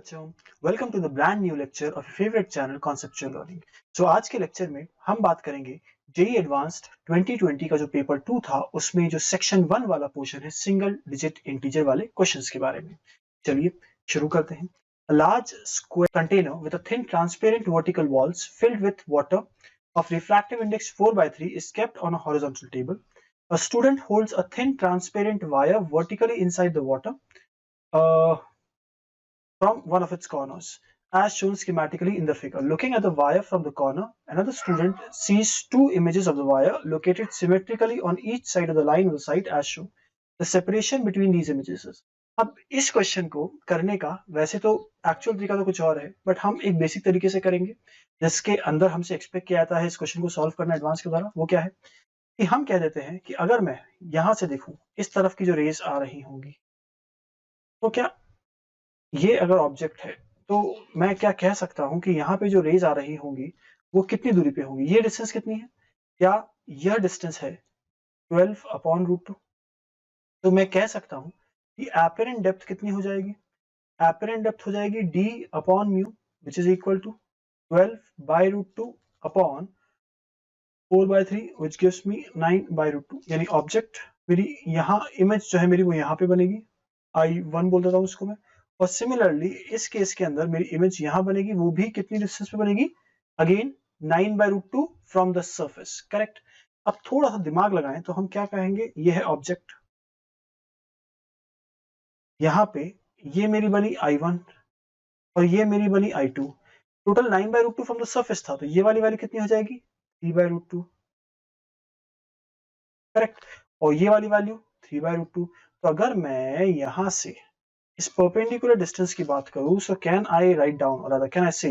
बच्चों, welcome to the brand new lecture of favourite channel conceptual learning. So आज के lecture में हम बात करेंगे जेईई एडवांस्ड 2020 का जो पेपर 2 था उसमें जो सेक्शन 1 वाला पोर्शन है सिंगल डिजिट इंटीजर वाले क्वेश्चंस के बारे में। चलिए शुरू करते हैं। A large square container with a thin transparent vertical walls filled with water of refractive index 4/3 is kept on a horizontal table. A student holds a thin transparent wire vertically inside the water. From one of its corners, as shown schematically in the figure. Looking at the wire from the corner, another student sees two images of the wire located symmetrically on each side of the line of the sight as shown. The separation between these images is. अब इस question को करने का वैसे तो actual तरीका तो कुछ और है, बट हम एक बेसिक तरीके से करेंगे जिसके अंदर हमसे एक्सपेक्ट किया जाता है इस क्वेश्चन को सॉल्व करना एडवांस के द्वारा। वो क्या है कि हम कह देते हैं कि अगर मैं यहां से देखूं इस तरफ की जो रेज आ रही होंगी, तो क्या ये अगर ऑब्जेक्ट है तो मैं क्या कह सकता हूं कि यहाँ पे जो रेज आ रही होंगी वो कितनी दूरी पे होंगी। ये डिस्टेंस कितनी है, क्या यह डिस्टेंस है 12/√2। तो मैं कह सकता हूं कि एपरेंट डेप्थ कितनी हो जाएगी, एपरेंट डेप्थ हो जाएगी d/μ which is equal to 12/√2 upon 4/3 which gives me 9/√2। यानी ऑब्जेक्ट मेरी यहाँ इमेज जो है मेरी वो यहाँ पे बनेगी, I1 बोल देता हूँ उसको मैं। और सिमिलरली इस केस के अंदर मेरी इमेज यहां बनेगी, वो भी कितनी डिस्टेंस पे बनेगी, again 9/√2 from the surface. Correct. अब थोड़ा सा दिमाग लगाएं तो हम क्या कहेंगे, ये है ऑब्जेक्ट, यहाँ पे ये मेरी बनी I1 और ये मेरी बनी I2। Total 9/√2 from the surface था, तो ये वाली वैल्यू कितनी हो जाएगी 3/√2। करेक्ट। और ये वाली वैल्यू 3/√2। तो अगर मैं यहां से इस परपेंडिकुलर डिस्टेंस की बात करूं, so can I write down और कैन आई से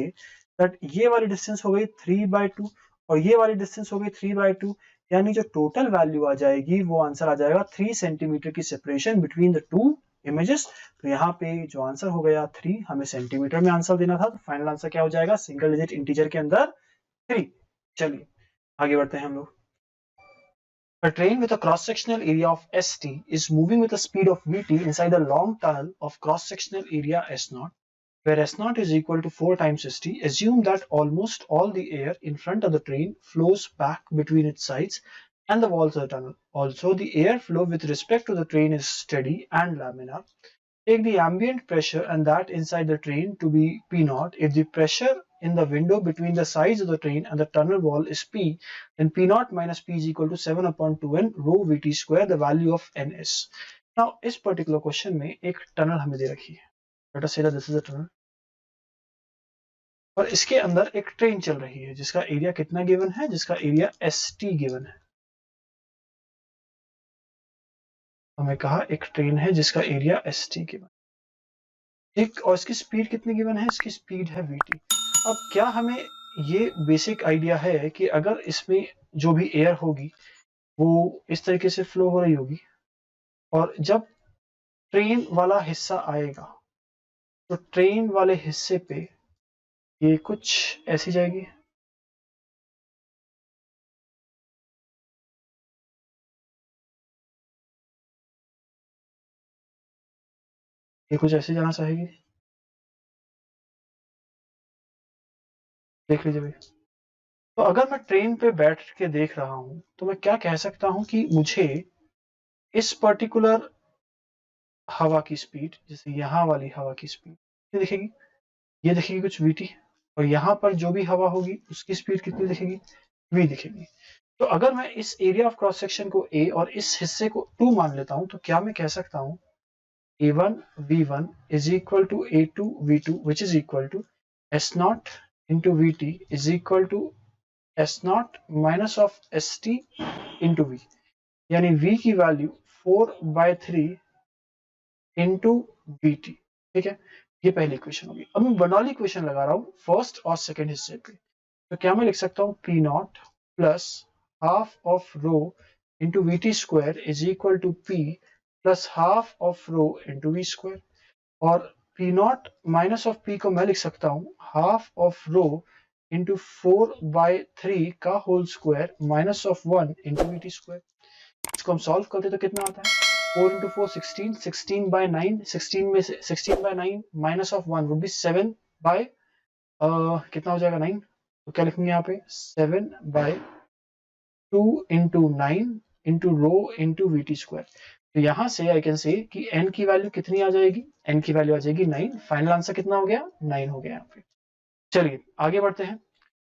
दैट ये वाली डिस्टेंस हो गई 3/2 और ये वाली डिस्टेंस हो गई 3/2। यानी जो टोटल वैल्यू आ जाएगी वो आंसर आ जाएगा 3 सेंटीमीटर की separation between the two images. तो यहाँ पे जो आंसर हो गया 3, हमें सेंटीमीटर में आंसर देना था, तो फाइनल आंसर क्या हो जाएगा सिंगल डिजिट इंटीजर के अंदर 3। चलिए आगे बढ़ते हैं हम लोग। A train with a cross-sectional area of ST is moving with a speed of VT inside a long tunnel of cross-sectional area S0, where S0 is equal to 4 times ST. Assume that almost all the air in front of the train flows back between its sides and the walls of the tunnel. Also, the air flow with respect to the train is steady and laminar. Take the ambient pressure and that inside the train to be P0. If the pressure in the window between the sides of the train and the tunnel wall is P, then P0 minus P is equal to 7/2n rho Vt square, the value of Ns. Now, इस particular question में एक tunnel हमें दे रखी है। Let us say that this is a tunnel. और इसके अंदर एक ट्रेन चल रही है जिसका एरिया कितना गिवन है, जिसका एरिया ST गिवन है। हमें कहा एक ट्रेन है जिसका एरिया ST गिवन, ठीक, और इसकी स्पीड कितनी गिवन है, इसकी स्पीड है Vt। अब क्या हमें ये बेसिक आइडिया है कि अगर इसमें जो भी एयर होगी वो इस तरीके से फ्लो हो रही होगी और जब ट्रेन वाला हिस्सा आएगा तो ट्रेन वाले हिस्से पे ये कुछ ऐसी जाएगी, ये कुछ ऐसे जाना चाहेगी, देख लीजिए भाई। तो अगर मैं ट्रेन पे बैठ के देख रहा हूं तो मैं क्या कह सकता हूं कि मुझे इस पर्टिकुलर हवा की स्पीड, जैसे यहाँ वाली हवा की स्पीड ये दिखेगी, ये दिखेगी कुछ Vt, और यहाँ पर जो भी हवा होगी उसकी स्पीड कितनी दिखेगी, V दिखेगी। तो अगर मैं इस एरिया ऑफ क्रॉस सेक्शन को A और इस हिस्से को 2 मान लेता हूं तो क्या मैं कह सकता हूं A1 V1 is equal to A2 V2 which is equal to S0 into Vt is equal to S0 minus of ST into V। यानी V की वैल्यू 4/3 into Vt। ठीक है, ये पहली इक्वेशन होगी। अब मैं बनौली इक्वेशन लगा रहा हूं फर्स्ट और सेकंड हिस्से पे, तो क्या मैं लिख सकता हूं P0 plus half of rho into Vt square is equal to P plus half of rho into V square, और P0 माइनस ऑफ P को मैं लिख सकता हूं हाफ ऑफ रो इंटू 4/3 का whole square minus of 1 into Vt square. इसको हम solve करते तो कितना आता है 4 into 4 16, 16 by 9, 16 में से 16 by 9 minus of 1 would be 7 by कितना हो जाएगा 9, तो क्या लिखूंगे यहाँ पे 7 by 2 into 9 into rho into vt square। तो यहाँ से आई कैन से कि n की वैल्यू कितनी आ जाएगी, n की वैल्यू आ जाएगी 9। फाइनल आंसर कितना हो गया, 9 हो गया यहाँ पे। चलिए आगे बढ़ते हैं।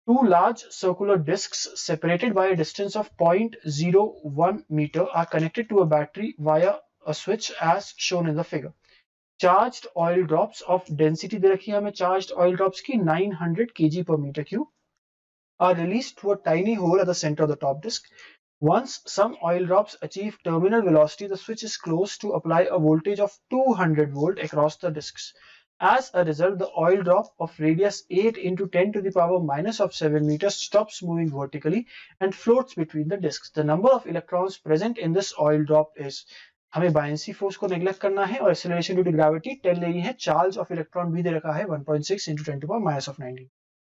Two large circular discs separated by a distance of 0.01 meter are connected to a battery via a switch as shown in the figure. Charged oil drops of density दे रखी है हमें charged oil drops की 900 kg per meter cube are released through a tiny hole at the center of the top disc. Once some oil drops achieve terminal velocity, the switch is closed to apply a voltage of 200 volt across the discs. As a result, the oil drop of radius 8 into 10 to the power minus of 7 meters stops moving vertically and floats between the discs. The number of electrons present in this oil drop is, हमें बायनेंसी force को neglect करना है और acceleration due to gravity 10 लेनी है, charge of electron भी दे रखा है 1.6 into 10 to the power minus of 19।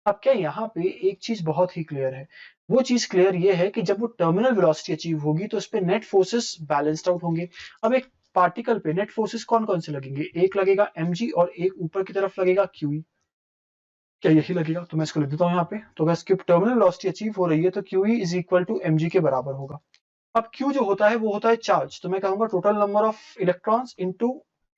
अब क्या यहाँ पे एक चीज बहुत ही क्लियर है, वो चीज क्लियर ये है कि जब वो टर्मिनल वेलोसिटी अचीव होगी तो उस पे नेट फोर्सेस बैलेंस्ड आउट होंगे। अब एक पार्टिकल पे नेट फोर्सेस कौन कौन से लगेंगे, एक लगेगा mg और एक ऊपर की तरफ लगेगा QE। क्या यही लगेगा, तो मैं इसको लिख देता हूँ यहाँ पे। तो अगर इसकी टर्मिनल वेलोसिटी अचीव हो रही है तो QE is equal to mg के बराबर होगा। अब Q जो होता है वो होता है चार्ज, तो मैं कहूंगा total number of electrons into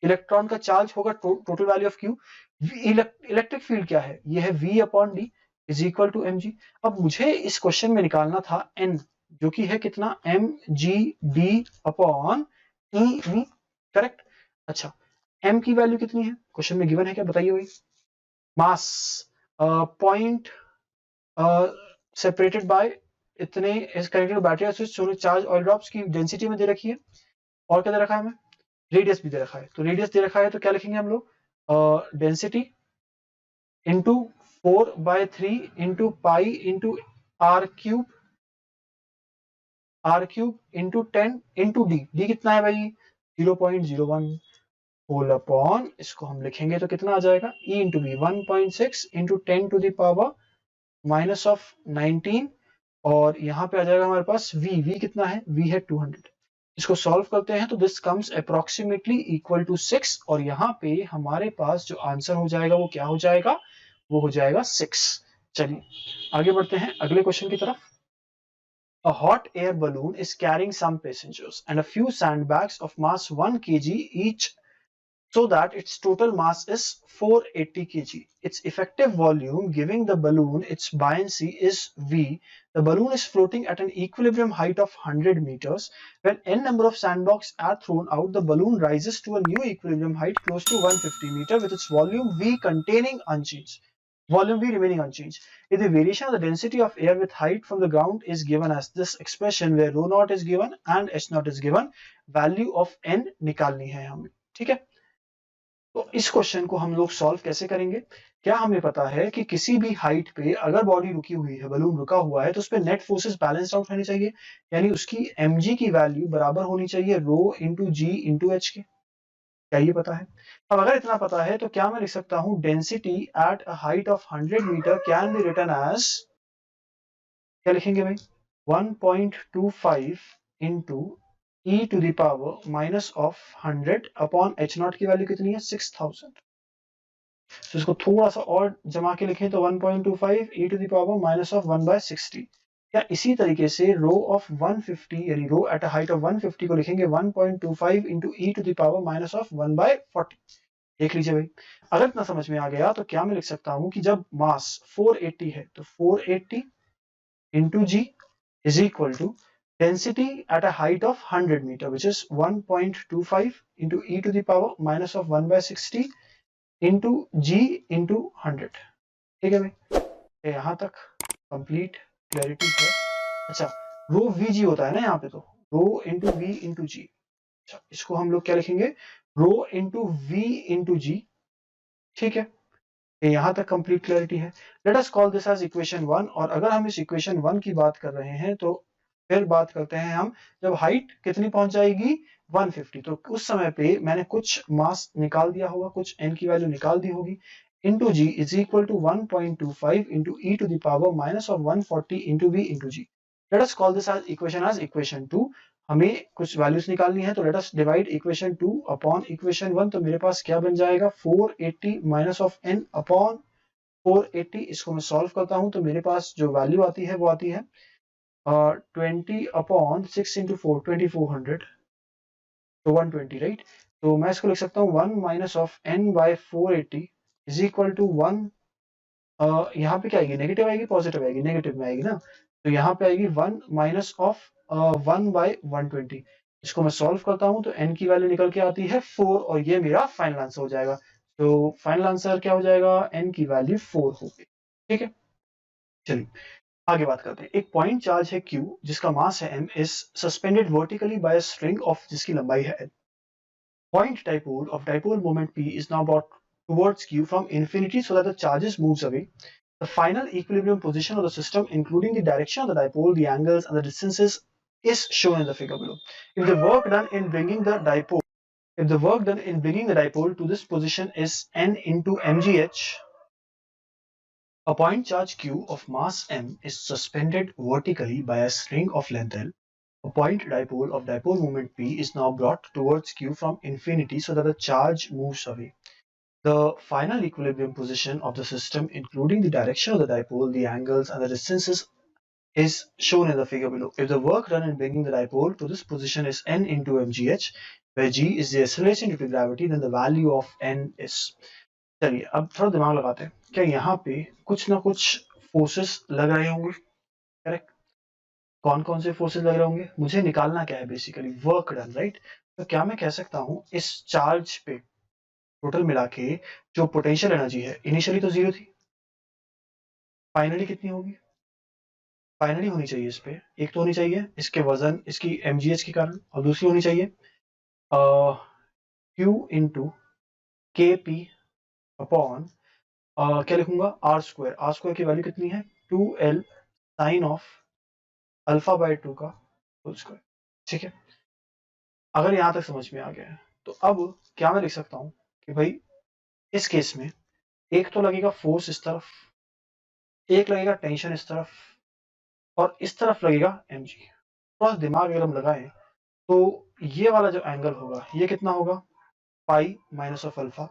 electron का चार्ज होगा total value of Q। Electric field क्या है, ये है V upon D is equal to mg। अब मुझे इस क्वेश्चन में निकालना था n, जो कि है कितना mgd अपॉन ev, करेक्ट। अच्छा m की वैल्यू कितनी है, क्वेश्चन में गिवन है क्या, बताइए भाई। मास पॉइंट सेपरेटेड बाय इतने इज कनेक्टेड बैटरी स्विच, सोने चार्ज ऑयल ड्रॉप्स की डेंसिटी में दे रखी है, और क्या दे रखा है हमें, रेडियस भी दे रखा है। तो रेडियस दे रखा है तो क्या लिखेंगे हम लोग, density into 4/3 into pi into R cube into 10 into D. D कितना है भाई 0.01 होल अपॉन, इसको हम लिखेंगे तो कितना आ जाएगा E into B 1.6 into 10 to the power minus of 19, और यहाँ पे आ जाएगा हमारे पास V कितना है, V है 200। इसको सॉल्व करते हैं तो this comes approximately equal to 6, और यहाँ पे हमारे पास जो आंसर हो जाएगा वो क्या हो जाएगा, वो हो जाएगा 6। चलिए आगे बढ़ते हैं अगले क्वेश्चन की तरफ। A hot air balloon is carrying some passengers and a few sandbags of mass 1 kg each, so that its total mass is 480 kg. Its effective volume giving the balloon its buoyancy is V. The balloon is floating at an equilibrium height of 100 meters. When n number of sandbags are thrown out, the balloon rises to a new equilibrium height close to 150 meters with its volume V containing unchanged. Volume V remaining unchanged. If the variation of the density of air with height from the ground is given as this expression where rho naught is given and h naught is given, value of n निकालनी है हमें, ठीक है। तो इस question को हम लोग सॉल्व कैसे करेंगे, क्या हमें पता है कि किसी भी हाइट पे अगर बॉडी रुकी हुई है, बलून रुका हुआ है, तो उस पे नेट फोर्सेस बैलेंस्ड आउट होने चाहिए, यानी उसकी mg की वैल्यू बराबर होनी चाहिए rho into G into H के। क्या ये पता है। अब अगर इतना पता है तो क्या मैं लिख सकता हूं density at a height of 100 metre can be written as, क्या लिखेंगे भाई 1.25 into e to the power minus of 100 upon h naught की वैल्यू कितनी है 6000। तो इसको थोड़ा सा और जमा के लिखें तो 1.25 e to the power minus of 1/60, या इसी तरीके से रो ऑफ 150 यानी rho at a height of 150 को लिखेंगे 1.25 into E to the power minus of 1/40। देख लीजिए भाई, अगर इतना समझ में आ गया तो क्या मैं लिख सकता हूं कि जब मास 480 है तो 480 into G is equal to density at a height of 100 metre which is 1.25 into E to the power minus of 1/60 into G into 100। ठीक है भाई, यहां तक कंप्लीट क्लैरिटी है। अच्छा रो वी जी होता है ना यहाँ पे, तो rho into V into G, अच्छा इसको हम लोग क्या लिखेंगे rho into V into G, ठीक है। यहां तक कंप्लीट क्लैरिटी है। Let us call this as equation 1, और अगर हम इस इक्वेशन 1 की बात कर रहे हैं तो फिर बात करते हैं हम जब हाइट कितनी पहुंच जाएगी 150, तो उस समय पे मैंने कुछ मास निकाल दिया होगा, कुछ n की वैल्यू निकाल दी होगी, into g is equal to 1.25 into e to the power minus of 140 into v into g. Let us call this as equation 2. हमें कुछ वैल्यूज निकालनी है, तो let us divide equation 2 upon equation 1। तो मेरे पास क्या बन जाएगा, 480 माइनस ऑफ n अपॉन 480। इसको मैं सॉल्व करता हूं तो मेरे पास जो वैल्यू आती है वो आती है 20 अपॉन 6 इंटू 4, 2400, तो 120, राइट। तो मैं इसको लिख सकता हूँ 1 minus of n by 480 is equal to 1। यहाँ पे क्या आएगी, नेगेटिव आएगी पॉजिटिव आएगी, नेगेटिव में आएगी ना, तो यहाँ पे आएगी 1 माइनस ऑफ 1 बाय 120। इसको मैं सॉल्व करता हूँ तो n की वैल्यू निकल के आती है 4, और ये मेरा फाइनल आंसर हो जाएगा। तो फाइनल आंसर क्या हो जाएगा, n की वैल्यू 4 होगी। ठीक है, चलिए आगे बात करते हैं। एक पॉइंट चार्ज है q जिसका मास है m, is suspended vertically by a string of जिसकी लंबाई है n। Point dipole of dipole moment p is now brought towards q from infinity so that the charges moves away. The final equilibrium position of the system, including the direction of the dipole, the angles, and the distances, is shown in the figure below. If the work done in bringing the dipole to this position is n into mgh, a point charge q of mass m is suspended vertically by a string of length l. A point dipole of dipole moment p is now brought towards q from infinity so that the charge moves away. The final equilibrium position of the system, including the direction of the dipole, the angles, and the distances, is shown in the figure below. If the work done in bringing the dipole to this position is n into mgh, where g is the acceleration due to gravity, then the value of n is. चलिए अब थोड़ा दिमाग लगाते हैं, क्या यहाँ पे कुछ ना कुछ फोर्सेस लग रहे होंगे, करेक्ट। कौन कौन से फोर्सेस लग रहे होंगे, मुझे निकालना क्या है, बेसिकली वर्क डन, राइट। तो क्या मैं कह सकता हूँ इस चार्ज पे टोटल मिला के जो पोटेंशियल एनर्जी है, इनिशियली तो जीरो थी, फाइनली कितनी होगी, फाइनली होनी चाहिए इस पे, एक तो होनी चाहिए इसके वजन, इसकी mgh के कारण, और दूसरी होनी चाहिए q इंटू के पी अपॉन क्या लिखूंगा, आर स्क्वायर। आर स्क्वायर की वैल्यू कितनी है, 2l sine of alpha by 2 का होल स्क्वायर। ठीक है, अगर यहां तक समझ में आ गया है तो अब क्या मैं लिख सकता हूं कि भाई इस केस में एक तो लगेगा फोर्स इस तरफ, एक लगेगा टेंशन इस तरफ, और इस तरफ लगेगा mg। थोड़ा दिमाग अगर हम लगाएं तो ये वाला जो एंगल होगा ये कितना होगा, पाई माइनस ऑफ अल्फा।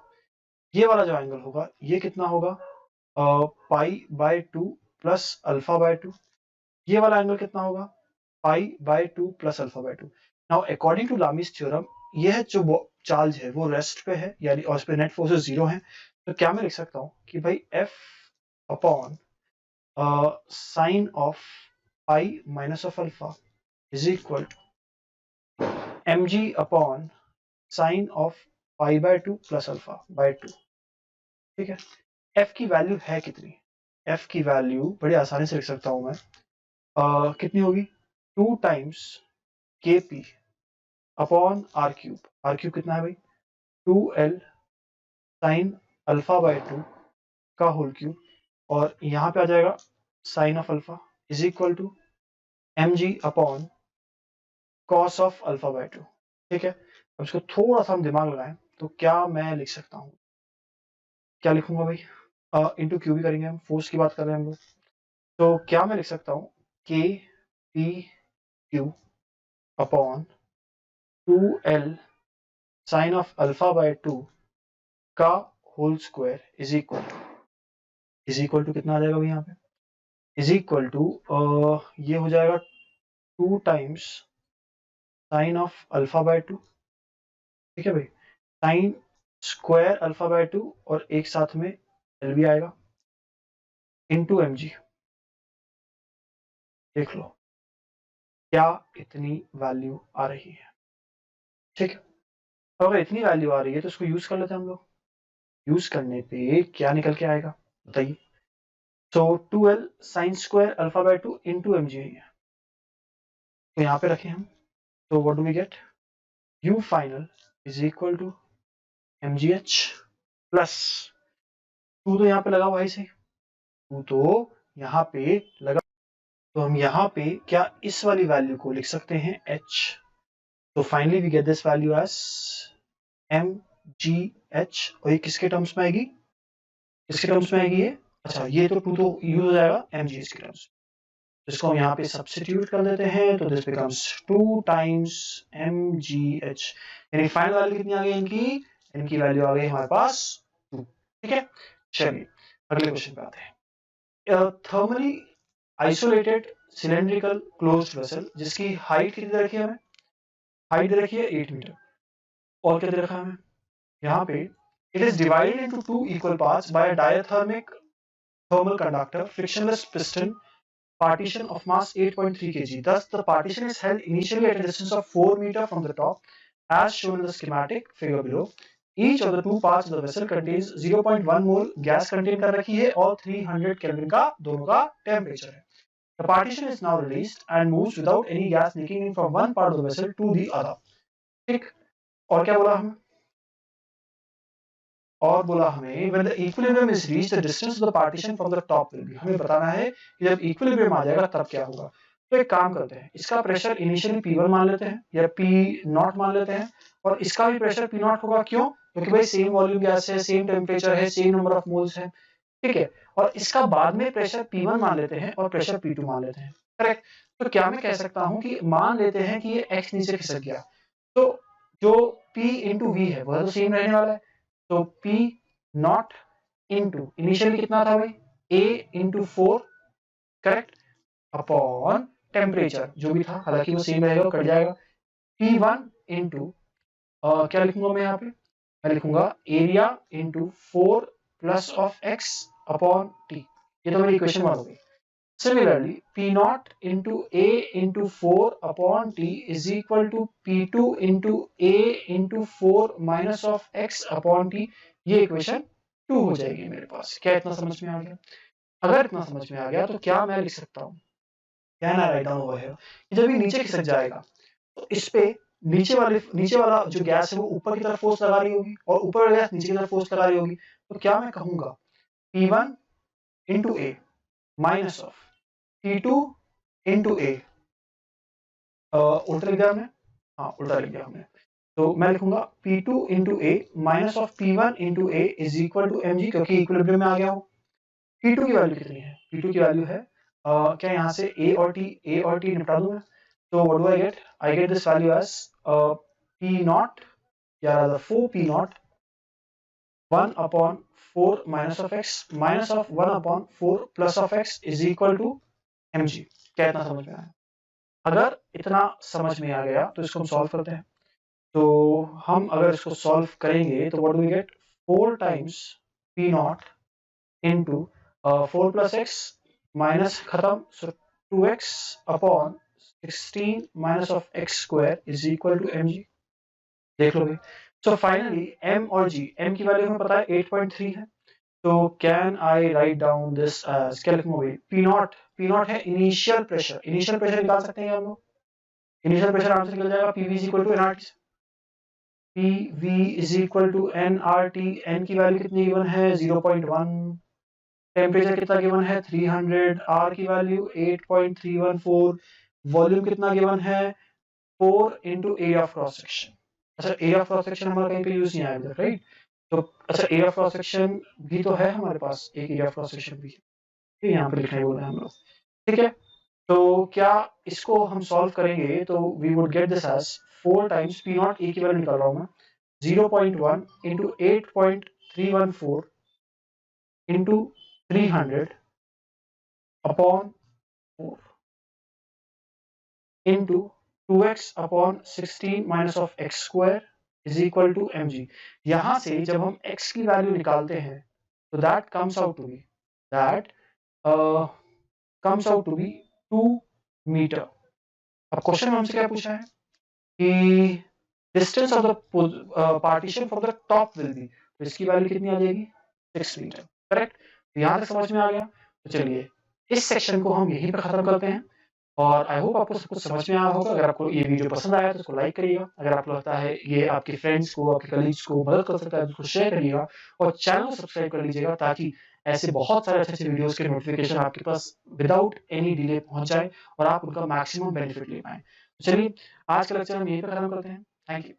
ये वाला जो एंगल होगा ये कितना होगा, pi by 2 plus alpha by 2। ये वाला एंगल कितना होगा, pi by 2 plus alpha by 2। Now according to Lami's theorem यह जो चार्ज है वो रेस्ट पे है, यानी और इस पे नेट फोर्सेस जीरो है। तो क्या मैं लिख सकता हूँ कि भाई f upon sine of pi minus of alpha is equal to mg upon sine of pi by 2 plus alpha by 2। ठीक है, f की वैल्यू है कितनी, f की वैल्यू बड़ी आसानी से लिख सकता हूं मैं, कितनी होगी, 2 times K P upon R cube. R cube कितना है भाई, 2l साइन अल्फा बाय 2 का होल क्यूब, और यहाँ पे आ जाएगा sine of alpha is equal to mg upon cos of alpha by 2। ठीक है, अब इसको थोड़ा सा हम दिमाग लगाएं तो क्या मैं लिख सकता हूँ, क्या लिखूंगा भाई, इंटू क्यू भी करेंगे हम, फोर्स की बात कर रहे हैं हम लोग। तो क्या मैं लिख सकता हूँ K P Q upon 2l sine of alpha by 2 का whole square is equal to कितना आ जाएगा भाई यहाँ पे, इज इक्वल टू ये हो जाएगा 2 times sign of alpha by 2। ठीक है भाई, साइन स्क्वायर अल्फा बाय 2 और एक साथ में एल भी आएगा इनटू mg। देख लो क्या इतनी वैल्यू आ रही है। ठीक है, तो अगर इतनी वैल्यू आ रही है तो इसको यूज कर लेते हैं हम लोग। यूज करने पे क्या निकल के आएगा बताइए, तो 2l sine square alpha by 2 into mg है, तो यहाँ पे रखें हम, तो what do we get, u final is equal to mgh plus 2 तो यहाँ पे लगा हुआ है इसे, 2 तो यहाँ पे लगा, तो हम यहाँ पे क्या इस वाली वैल्यू को लिख सकते हैं h। तो finally we get this value as mgh, और ये किसके टर्म्स में आएगी, किसके टर्म्स में आएगी ये, अच्छा ये तो 2 तो यूज हो जाएगा mgh के टर्म्स। इसको हम यहाँ पे सब्स्टिट्यूट कर देते हैं, तो दिस बिकम्स 2 टाइम्स mgh, यानी फाइनल वैल्यू कितनी आ गई इनकी, इनकी वैल्यू आ गई हमारे पास 2। ठीक है, चलिए अगले क्वेश्चन पे आते हैं। Thermally isolated cylindrical closed vessel जिसकी हाइट कितनी दे रखी है हमें, हाइट दे रखी है 8 मीटर, और क्या दे रखा है हमें यहाँ पे, it is divided into two equal parts by a diathermic thermal conductor frictionless piston partition of mass 8.3 kg. Thus, the partition is held initially at a distance of 4 meter from the top, as shown in the schematic figure below. Each of the two parts of the vessel contains 0.1 mole gas contain कर रखी है और 300 Kelvin का दोनों का temperature है. The partition is now released and moves without any gas leaking in from one part of the vessel to the other. ठीक, और क्या बोला हमें, और बोला हमें when the equilibrium is reached the distance of the partition from the top will be, हमें बताना है कि जब equilibrium आ जाएगा तब क्या होगा। तो एक काम करते हैं, इसका प्रेशर इनिशियली P1 मान लेते हैं या P0 मान लेते हैं, और इसका भी प्रेशर P0 होगा, क्यों, क्योंकि भाई सेम वॉल्यूम गैस है, सेम टेम्परेचर है, सेम नंबर ऑफ मोल्स है, ठीक है। और इसका बाद में प्रेशर P1 मान लेते हैं और प्रेशर P2 मान लेते हैं, करेक्ट। तो क्या मैं कह सकता हूँ कि मान लेते हैं कि ये X नीचे खिसक गया, तो जो P इंटू V है वह तो सेम रहने वाला है, तो P नॉट इंटू इनिशियली कितना था भाई A into 4, correct, upon temperature जो भी था, हालांकि वो सेम रहेगा, कट जाएगा, P1 इंटू क्या लिखूंगा मैं यहाँ पे, मैं लिखूंगा area into 4 plus of x upon t, ये तो मेरी इक्वेशन 1 होगी। Similarly, P0 into A into 4 upon T is equal to P2 into A into 4 minus of X upon T, ये इक्वेशन 2 हो जाएगी मेरे पास। क्या इतना समझ में आ गया? अगर इतना समझ में आ गया तो क्या मैं लिख सकता हूँ, क्या ना राइट डाउन हुआ है, जब ये नीचे खिसक जाएगा तो इस पे नीचे वाला जो गैस है वो ऊपर की तरफ फोर्स लगा रही होगी और ऊपर वाली गैस नीचे की तरफ फोर्स लगा रही होगी, तो क्या मैं कहूंगा P1 into A minus of P2 into A, उल्टा लिख दिया हमने, हाँ उल्टा लिख दिया हमने, तो मैं लिखूंगा P2 into A minus of P1 into A is equal to mg, क्योंकि इक्विलिब्रियम में आ गया हो। P2 की वैल्यू कितनी है, P2 की वैल्यू है क्या यहाँ से A और T निपटा दूं मैं, तो what do I get, I get this value as P0 या rather 4P0 1 upon 4 minus of x minus of 1 upon 4 plus of x is equal to mg। क्या इतना समझ में आया? अगर इतना समझ में आ गया तो इसको हम सॉल्व करते हैं। तो हम अगर इसको सॉल्व करेंगे तो what do we get, 4 times P0 into 4 plus x minus खत्म, so 2x upon 16 minus of x square is equal to mg। देख लो भाई, so finally m और g, m की वैल्यू हमें पता है 8.3 है, तो can I write down this as, क्या लिखूंगा भाई, P0 है इनिशियल प्रेशर, इनिशियल प्रेशर निकाल सकते हैं हम लोग, इनिशियल प्रेशर आराम से निकल जाएगा, PV is equal to nRT, PV is equal to nRT, n की वैल्यू कितनी गिवन है 0.1, टेम्परेचर कितना गिवन है 300, R की वैल्यू 8.314, वॉल्यूम कितना गिवन है 4 into area of cross section. अच्छा, एरिया ऑफ क्रॉस सेक्शन हमारा कहीं पे यूज नहीं आएगा, राइट, तो अच्छा एरिया ऑफ क्रॉस सेक्शन भी तो है हमारे पास, एक एरिया ऑफ क्रॉस सेक्शन भी है, यहाँ पे लिखने बोल रहे हैं हम लोग, ठीक है। तो क्या इसको हम सॉल्व करेंगे तो we would get this as 4 times P0, A की वैल्यू निकाल रहा हूँ मैं, 0.1 into 8.314 into 300 upon 4 into 2x upon 16 minus of x square is equal to mg। यहां से जब हम x की वैल्यू निकालते हैं तो that comes out to be 2 metre. अब क्वेश्चन में हमसे क्या पूछा है कि distance of the partition from the top will be, तो इसकी वैल्यू कितनी आ जाएगी 6 मीटर, करेक्ट। तो यहां तक समझ में आ गया, तो चलिए इस सेक्शन को हम यहीं पर खत्म करते हैं, और आई होप आपको सब कुछ समझ में आया होगा। अगर आपको ये वीडियो पसंद आया तो इसको लाइक करिएगा, अगर आपको लगता है ये आपके फ्रेंड्स को, आपके कलीग्स को मदद कर सकता है तो उसको शेयर करिएगा, और चैनल को सब्सक्राइब कर लीजिएगा ताकि ऐसे बहुत सारे अच्छे अच्छे वीडियोस के नोटिफिकेशन आपके पास विदाउट एनी डिले पहुंच जाए और आप उनका मैक्सिमम बेनिफिट ले पाएं। तो चलिए आज का लेक्चर हम यहीं पर खत्म करते हैं, थैंक यू।